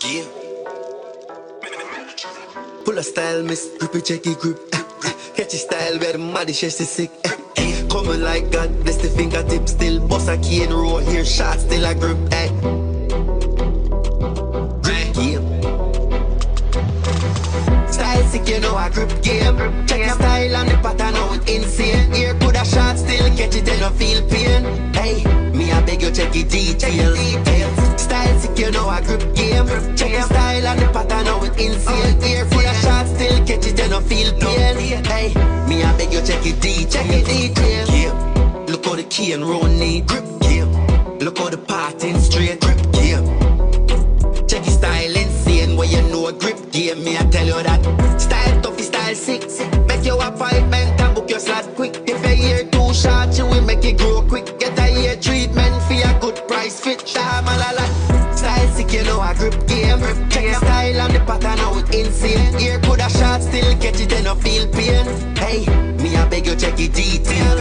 Yeah. Pull a style, miss, grippy, checky grip. Catchy style, where the muddy chest is sick. Coming like God, bless the fingertips still. Boss a key and roll here, shot still a grip. Yeah. Style sick, you know I grip game. Check your style and the pattern, how it insane. Here put a shot, still catch it and no feel pain. Hey, me I beg you check it details. Style sick, you know I grip game. Check your style and the pattern, how it insane. Here put a shot, still catch it and no feel pain. Hey, me I beg you check it details. Look how the key and roll need grip game. Look how the parting straight grip game. Check your style insane, where you know a grip game. Me I tell you that style tough, style sick. Make your appointment and book your slot quick. If your hair too short, you will make it grow quick. Get a hair treatment for a good price fit. Style sick, you know a grip game. Check your style and the pattern, how it insane. Here put a shot, still catch it and no feel pain. Hey, me I beg you check it detail.